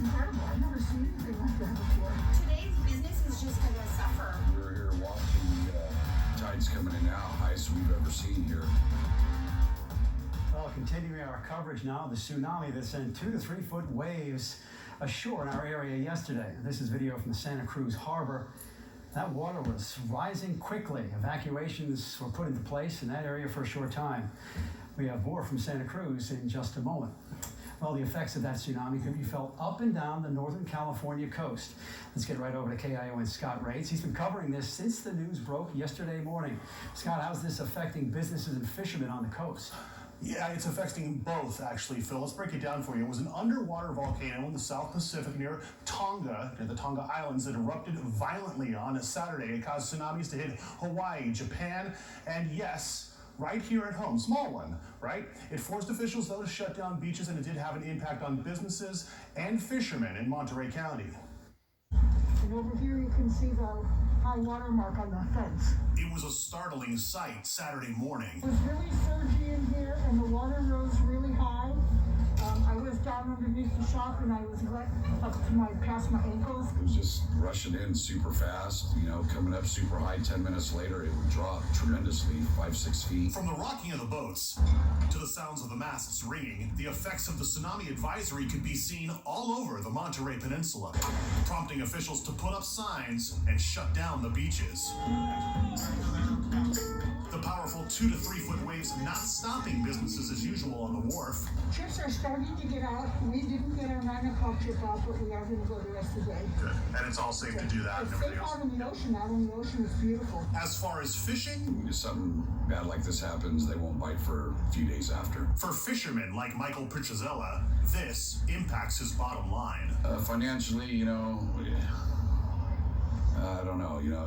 incredible. I've never seen anything like that before. Today's business is just going to suffer. We're here watching the tides coming in now, highest we've ever seen here. Well, continuing our coverage now, the tsunami that sent 2 to 3 foot waves ashore in our area yesterday. This is video from the Santa Cruz Harbor. That water was rising quickly. Evacuations were put into place in that area for a short time. We have more from Santa Cruz in just a moment. Well, the effects of that tsunami can be felt up and down the Northern California coast. Let's get right over to KION's Scott Rates. He's been covering this since the news broke yesterday morning. Scott, how's this affecting businesses and fishermen on the coast? Yeah, it's affecting both, actually, Phil. Let's break it down for you. It was an underwater volcano in the South Pacific near Tonga, near the Tonga Islands, that erupted violently on a Saturday. It caused tsunamis to hit Hawaii, Japan, and yes, right here at home. Small one, right? It forced officials, though, to shut down beaches, and it did have an impact on businesses and fishermen in Monterey County. And over here you can see the high water mark on the fence. It was a startling sight Saturday morning. It was really surgy in here and the water rose really high. I was down underneath the shop and I was wet up to past my ankles. It was just rushing in super fast, coming up super high. 10 minutes later, it would drop tremendously, 5-6 feet. From the rocking of the boats to the sounds of the masts ringing, the effects of the tsunami advisory could be seen all over the Monterey Peninsula, prompting officials to put up signs and shut down the beaches. The powerful 2 to 3 foot waves not stopping businesses as usual on the wharf. Ships are starting to get out. We didn't get our 9 o'clock trip out, but we are going to go the rest of the day. Good. And it's all safe to do that. It's safe out in the ocean. Out in the ocean is beautiful. As far as fishing, If something bad like this happens, they won't bite for a few days after. for fishermen like Michael Pichazella, this impacts his bottom line. Financially, I don't know, you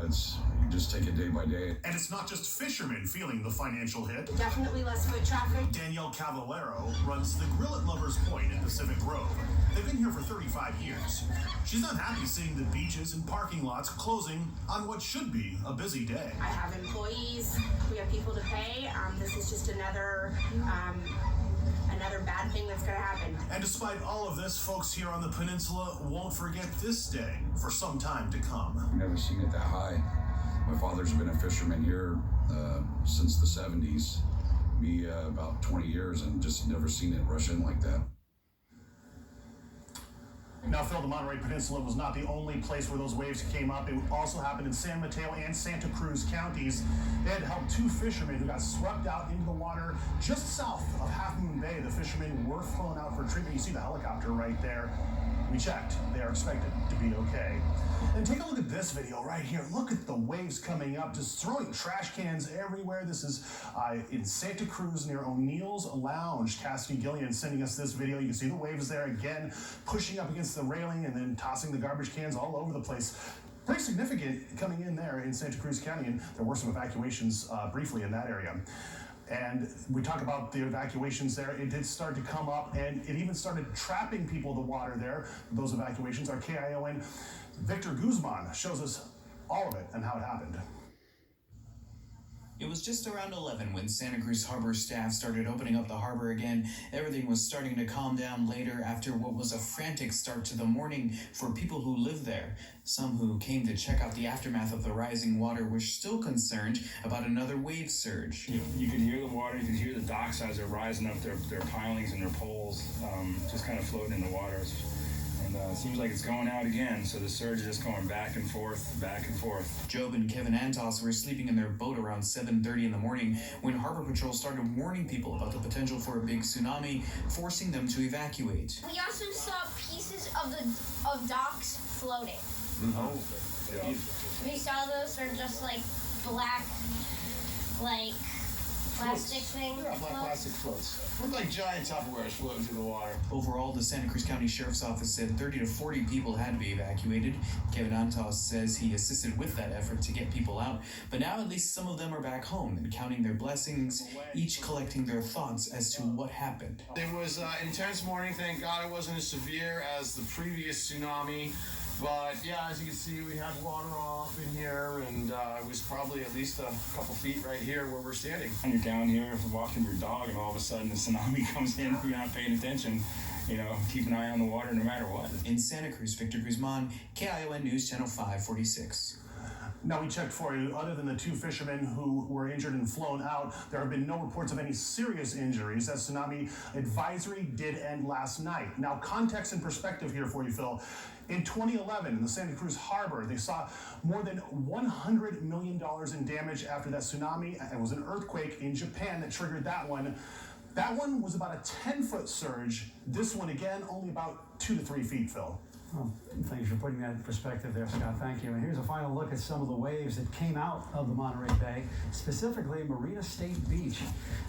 just take it day by day. And it's not just fishermen feeling the financial hit. Definitely less foot traffic. Danielle Cavallero runs the Grill at Lovers Point in Pacific Grove. They've been here for 35 years. She's not happy seeing the beaches and parking lots closing on what should be a busy day. I have employees. We have people to pay. This is just another bad thing that's going to happen. And despite all of this, folks here on the peninsula won't forget this day for some time to come. I've never seen it that high. My father's been a fisherman here since the 70s. Me about 20 years, and just never seen it rush in like that. Now, Phil, the Monterey Peninsula was not the only place where those waves came up. It also happened in San Mateo and Santa Cruz counties. They had to help 2 fishermen who got swept out into the water just south of Half Moon Bay. The fishermen were flown out for treatment. You see the helicopter right there. We checked. They are expected to be okay. And take a look at this video right here. Look at the waves coming up, just throwing trash cans everywhere. This is in Santa Cruz near O'Neill's Lounge. Cassidy Gillian sending us this video. You can see the waves there again, pushing up against the railing and then tossing the garbage cans all over the place. Pretty significant coming in there in Santa Cruz County, and there were some evacuations briefly in that area. And we talk about the evacuations there. It did start to come up, and it even started trapping people in the water there. Those evacuations. Our KION Victor Guzman shows us all of it and how it happened. It was just around 11 when Santa Cruz Harbor staff started opening up the harbor again. Everything was starting to calm down later after what was a frantic start to the morning for people who live there. Some who came to check out the aftermath of the rising water were still concerned about another wave surge. You could hear the water, you could hear the docksides are rising up, their pilings and their poles just kind of floating in the water. And it seems like it's going out again, so the surge is just going back and forth, back and forth. Job and Kevin Antos were sleeping in their boat around 7:30 in the morning when Harbor Patrol started warning people about the potential for a big tsunami, forcing them to evacuate. We also saw pieces of docks floating. Oh, yeah. We saw those, they're just like black, plastic thing. Yeah, black plastic floats. Look like giant Tupperwares floating through the water. Overall, the Santa Cruz County Sheriff's Office said 30 to 40 people had to be evacuated. Kevin Antos says he assisted with that effort to get people out, but now at least some of them are back home and counting their blessings, each collecting their thoughts as to what happened. It was an intense morning. Thank God it wasn't as severe as the previous tsunami. But yeah, as you can see, we had water off in here, and it was probably at least a couple feet right here where we're standing. And you're down here walking your dog, and all of a sudden the tsunami comes in. You're not paying attention. You know, keep an eye on the water no matter what. In Santa Cruz, Victor Guzman, KION News Channel 546. Now we checked for you. Other than the 2 fishermen who were injured and flown out, there have been no reports of any serious injuries. That tsunami advisory did end last night. Now, context and perspective here for you, Phil. In 2011, in the Santa Cruz harbor, they saw more than $100 million in damage after that tsunami. It was an earthquake in Japan that triggered that one. That one was about a 10-foot surge. This one, again, only about 2 to 3 feet, Phil. Well, thanks for putting that in perspective there, Scott. Thank you. And here's a final look at some of the waves that came out of the Monterey Bay, specifically Marina State Beach.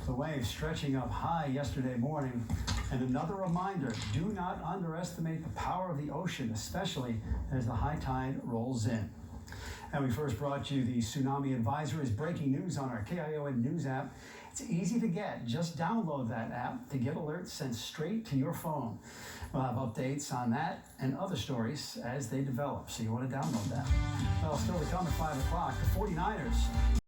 The waves stretching up high yesterday morning. And another reminder, do not underestimate the power of the ocean, especially as the high tide rolls in. And we first brought you the Tsunami Advisory's breaking news on our KION News app. It's easy to get. Just download that app to get alerts sent straight to your phone. We'll have updates on that and other stories as they develop, so you want to download that. Well, still to come at 5 o'clock, the 49ers